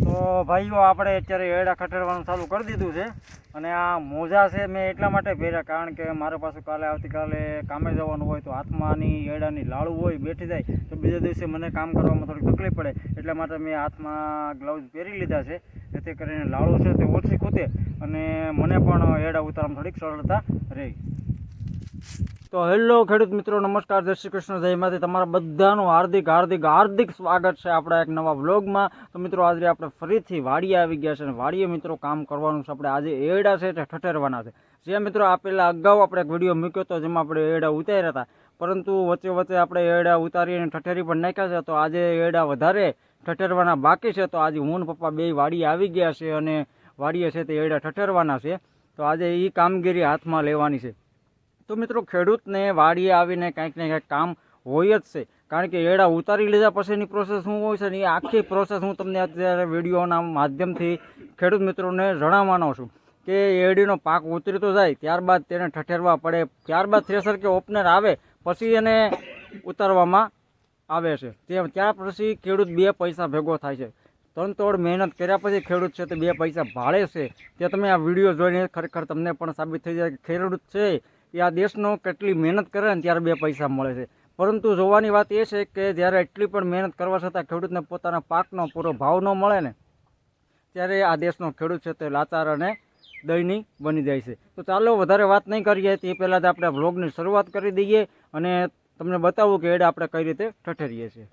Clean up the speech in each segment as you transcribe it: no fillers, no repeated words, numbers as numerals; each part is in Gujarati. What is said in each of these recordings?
તો ભાઈઓ આપણે અત્યારે એડા ખટેરવાનું ચાલુ કરી દીધું છે અને આ મોજા છે મેં એટલા માટે પહેર્યા કારણ કે મારે પાછું આવતીકાલે કામે જવાનું હોય તો હાથમાંની એડાની લાળું હોય બેઠી જાય તો બીજા દિવસે મને કામ કરવામાં થોડી તકલીફ પડે એટલા માટે મેં હાથમાં ગ્લવ્સ પહેરી લીધા છે જેથી કરીને લાળું છે તે ઓછી ખૂતે અને મને પણ એડા ઉતારવામાં થોડીક સરળતા રહે. તો હેલો ખેડૂત મિત્રો, નમસ્કાર, જય શ્રી કૃષ્ણ, જય માતાજી. તમારા બધાનું હાર્દિક સ્વાગત છે આપણા એક નવા વ્લોગમાં. તો મિત્રો આજે આપણે ફરીથી વાડીએ આવી ગયા છે અને વાડીએ મિત્રો કામ કરવાનું છે. આપણે આજે એડા છે તે ઠઠેરવાના છે. જે મિત્રો આપેલા અગાઉ આપણે એક વિડીયો મૂક્યો હતો જેમાં આપણે એડા ઉતાર્યા હતા, પરંતુ વચ્ચે આપણે એડા ઉતારીને ઠઠેરી પણ નાખ્યા છે. તો આજે એડા વધારે ઠઠેરવાના બાકી છે. તો આજે હું ને પપ્પા બે વાડીએ આવી ગયા છે અને વાડીએ છે તે એડા ઠઠેરવાના છે. તો આજે એ કામગીરી હાથમાં લેવાની છે. તો મિત્રો ખેડૂતને વાડીએ આવીને કંઈક ને કંઈક કામ હોય જ છે, કારણ કે એડા ઉતારી લીધા પછીની પ્રોસેસ શું હોય છે ને એ આખી પ્રોસેસ હું તમને અત્યારે વિડીયોના માધ્યમથી ખેડૂત મિત્રોને જણાવવાનો છું કે એડીનો પાક ઉતરી તો જાય ત્યારબાદ તેને ઠઠેરવા પડે, ત્યારબાદ થ્રેસર કે ઓપનર આવે પછી એને ઉતારવામાં આવે છે. ત્યાર પછી ખેડૂત બે પૈસા ભેગો થાય છે. તનતોડ મહેનત કર્યા પછી ખેડૂત છે તે બે પૈસા ભાળે છે. તે તમે આ વિડીયો જોઈને ખરેખર તમને પણ સાબિત થઈ જાય કે ખેડૂત છે એ આ દેશનો કેટલી મહેનત કરે ને ત્યારે બે પૈસા મળે છે. પરંતુ જોવાની વાત એ છે કે જ્યારે એટલી પણ મહેનત કરવા છતાં ખેડૂતને પોતાના પાકનો પૂરો ભાવ ન મળે ને ત્યારે આ દેશનો ખેડૂત છે તે લાચાર અને દયનીય બની જાય છે. તો ચાલો વધારે વાત નહીં કરીએ તે પહેલાં જ આપણે વ્લોગની શરૂઆત કરી દઈએ અને તમને બતાવું કે એડા આપણે કઈ રીતે ઠઠેરીએ છીએ.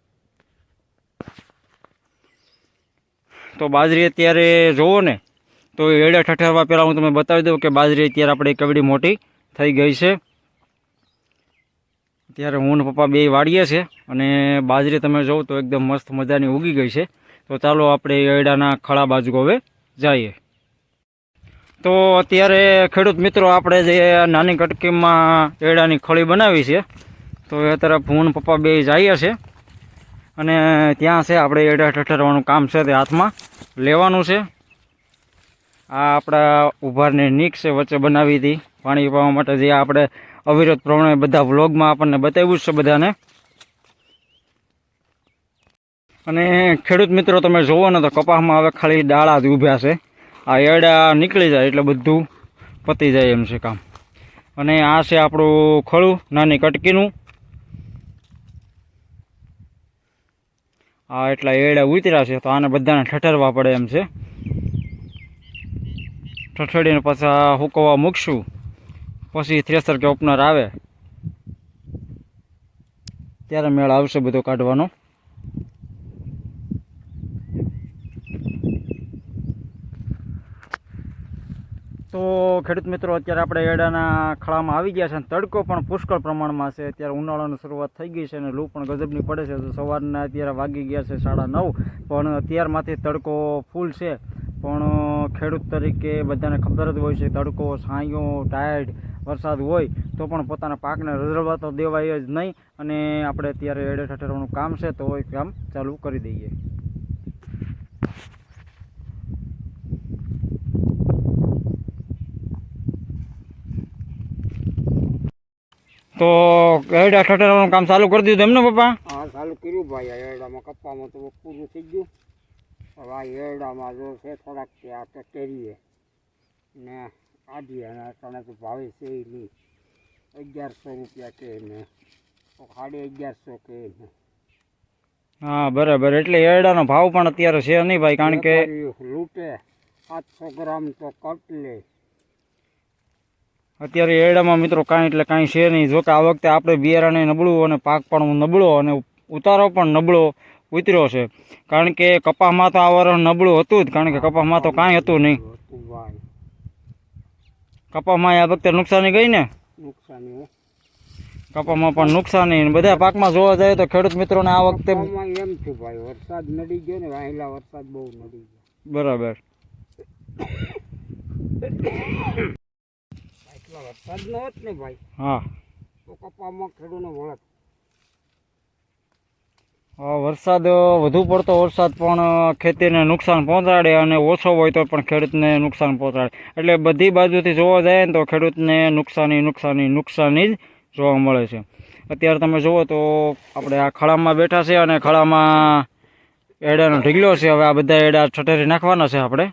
તો બાજરી અત્યારે જોવો ને તો એડા ઠઠેરવા પહેલાં હું તમને બતાવી દઉં કે બાજરી અત્યારે આપણે કેવડી મોટી થઈ ગઈ છે. ત્યારે હું ને પપ્પા બે વાડીએ છે અને બાજરી તમે જોવો તો એકદમ મસ્ત મજાની ઉગી ગઈ છે. તો ચાલો આપણે એડાના ખળા બાજુ હવે જઈએ. તો અત્યારે ખેડૂત મિત્રો આપણે જે નાની કટકીમાં એડાની ખળી બનાવી છે તો એ તરફ હું ને પપ્પા બે જઈએ છે અને ત્યાં છે આપણે એડા ઠઠેરવાનું કામ છે તે હાથમાં લેવાનું છે. આ આપણા ઉભારની નીક છે વચ્ચે બનાવી હતી પાણી પાવા માટે, જે આપણે અવિરત પ્રમાણે બધા વ્લોગમાં આપણને બતાવ્યું છે બધાને. અને ખેડૂત મિત્રો તમે જુઓ ને તો કપાસમાં હવે ખાલી ડાળા જ ઊભ્યા છે. આ એડા નીકળી જાય એટલે બધું પતી જાય એમ છે કામ. અને આ છે આપણું ખળું નાની કટકીનું. આ એટલા એડા ઉતર્યા છે તો આને બધાને ઠઠેરવા પડે એમ છે. ઠઠેડીને પાછા હુકવવા મૂકશું, પછી થ્રેસર કે ઓપનર આવે ત્યારે મેળ આવશે બધો કાઢવાનો. તો ખેડૂત મિત્રો અત્યારે આપણે એડાના ખળામાં આવી ગયા છે અને તડકો પણ પુષ્કળ પ્રમાણમાં છે. અત્યારે ઉનાળાની શરૂઆત થઈ ગઈ છે અને લૂ પણ ગજબની પડે છે. તો સવારના અત્યારે વાગી ગયા છે 9:30, પણ અત્યારમાંથી તડકો ફૂલ છે. પણ ખેડૂત તરીકે બધાને ખબર જ હોય છે તડકો, છાંયો, ટાઈડ, વરસાદ હોય તો પણ પોતાના પાકને રઝળવા તો દેવાય જ નહીં. અને આપણે અત્યારે એડે ઠઠેરવાનું કામ છે તો એ કામ ચાલુ કરી દઈએ. તો એડા ઠઠેરવાનું કામ ચાલુ કરી દીધું એમને પપ્પા? હા, ચાલુ કર્યું ભાઈ. આ એરડામાં કપ્પામાં તો પૂરું થઈ ગયું. હવે આ એરડામાં જો છે થોડાક આ ટેરીએ ને કાઢીએ અને તને તો ભાવે છે એ નહીં. 1100 રૂપિયા કે ને 1150 કે ને. હા બરાબર. એટલે એરડાનો ભાવ પણ અત્યારે છે નહીં ભાઈ, કારણ કે લૂંટે 700 ગ્રામ તો કટ લે. અત્યારે એરડામાં મિત્રો કાંઈ એટલે કાંઈ છે નહીં. જોકે આ વખતે આપણે બિયારણે નબળું અને પાક પણ નબળો અને ઉતારો પણ નબળો ઉતર્યો છે. કારણ કે કપાસમાં તો આ વર્ષ નબળું હતું જ, કારણ કે કપાસમાં તો કાંઈ હતું નહીં. કપાસમાં આ વખતે નુકસાની ગઈ ને, નુકસાની કપાસમાં પણ નુકસાની. બધા પાકમાં જોવા જાય તો ખેડૂત મિત્રોને આ વખતે એમ થયું ભાઈ, વરસાદ નડી ગયો ને, વહેલા વરસાદ બહુ નડી ગયો. બરાબર. વરસાદ ન હોત ને ભાઈ, હા, તો કપામાં ખેડૂતને વળત. વરસાદ વધુ પડતો વરસાદ પણ ખેતીને નુકસાન પહોંચાડે અને ઓછો હોય તો પણ ખેડૂતને નુકસાન પહોંચાડે. એટલે બધી બાજુથી જોવા જાય ને તો ખેડૂતને નુકસાની જ જોવા મળે છે. અત્યારે તમે જુઓ તો આપણે આ ખળામાં બેઠા છે અને ખળામાં એડાનો ઢીગલો છે. હવે આ બધા એડા ઠઠેરી નાખવાના છે આપણે.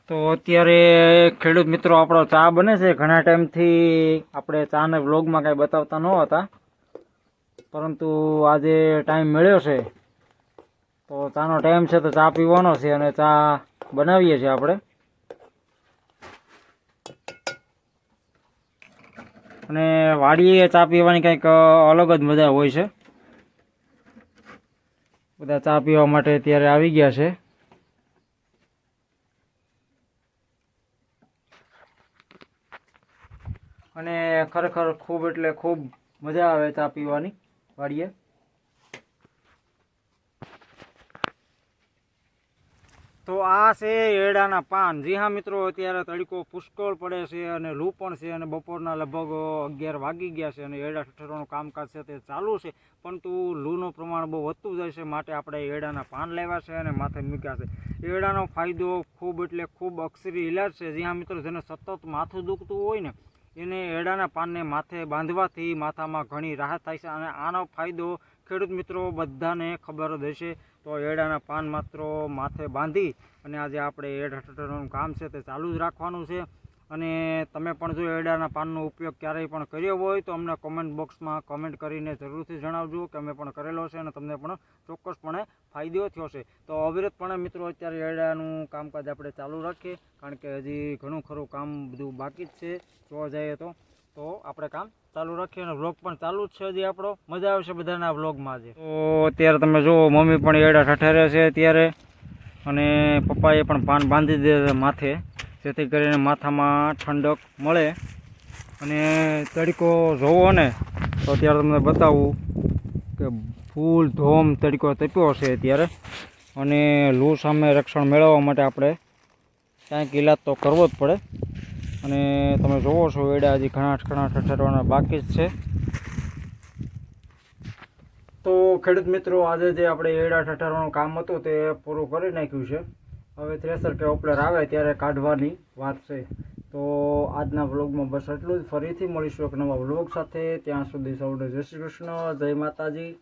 તો અત્યારે ખેડૂત મિત્રો આપણો ચા બને છે. ઘણા ટાઈમથી આપણે ચાને વ્લોગમાં કાંઈ બતાવતા ન હતા, પરંતુ આજે ટાઈમ મળ્યો છે તો ચાનો ટાઈમ છે તો ચા પીવાનો છે અને ચા બનાવીએ છીએ આપણે. અને વાડીએ ચા પીવાની કંઈક અલગ જ મજા હોય છે. બધા ચા પીવા માટે અત્યારે આવી ગયા છે. અને ખરેખર ખૂબ એટલે ખૂબ મજા આવે ચા પીવાની વાડીએ. તો આ છે એરડાના પાન. જી હા મિત્રો, અત્યારે તડકો પુષ્કળ પડે છે અને લૂ પણ છે અને બપોરના લગભગ 11 વાગી ગયા છે અને એરડા ઠઠરવાનું કામકાજ છે તે ચાલુ છે. પરંતુ લૂનું પ્રમાણ બહુ વધતું જાય છે, માટે આપણે એરડાના પાન લેવા છે અને માથે મૂક્યા છે. એરડાનો ફાયદો ખૂબ એટલે ખૂબ અક્ષરી ઇલાજ છે. જી હા મિત્રો, જેને સતત માથું દુખતું હોય ને એને એરડાના પાનને માથે બાંધવાથી માથામાં ઘણી રાહત થાય છે. અને આનો ફાયદો ખેડૂત મિત્રો બધાને ખબર જ હશે. તો એરડાના પાન માત્ર માથે બાંધી અને આજે આપણે એરડા ઠઠરવાનું કામ છે તે ચાલુ જ રાખવાનું છે. અને તમે પણ જો એરડાના પાનનો ઉપયોગ ક્યારેય પણ કર્યો હોય તો અમને કોમેન્ટ બોક્સમાં કમેન્ટ કરીને જરૂરથી જણાવજો કે અમે પણ કરેલો છે અને તમને પણ ચોક્કસપણે ફાયદો થયો છે. તો અવિરતપણે મિત્રો અત્યારે એરડાનું કામકાજ આપણે ચાલુ રાખીએ, કારણ કે હજી ઘણું ખરું કામ બધું બાકી જ છે જોવા જઈએ તો આપણે કામ ચાલુ રાખીએ. અને વ્લોગ પણ ચાલુ જ છે હજી આપણો. મજા આવશે બધાના વ્લોગમાં આજે. તો અત્યારે તમે જુઓ, મમ્મી પણ એરડા ઠઠરે છે અત્યારે, અને પપ્પાએ પણ પાન બાંધી દે માથે, જેથી કરીને માથામાં ઠંડક મળે. અને તડકો જોવો ને તો અત્યારે તમને બતાવું કે ફૂલ ધોમ તડકો તપ્યો છે અત્યારે. અને લૂ સામે રક્ષણ મેળવવા માટે આપણે કાંઈક ઈલાજ તો કરવો જ પડે. અને તમે જોવો છો એડા હજી ઘણા ઠઠરવાના બાકી જ છે. તો ખેડૂત મિત્રો, આજે જે આપણે એડા ઠઠરવાનું કામ હતું તે પૂરું કરી નાખ્યું છે. હવે થ્રેસર કે ઓપલર આવે ત્યારે કાઢવાની વાત છે. તો આજના વ્લોગમાં બસ એટલું જ. ફરીથી મળીશું એક નવા વ્લોગ સાથે. ત્યાં સુધી સૌને જય શ્રી કૃષ્ણ, જય માતાજી.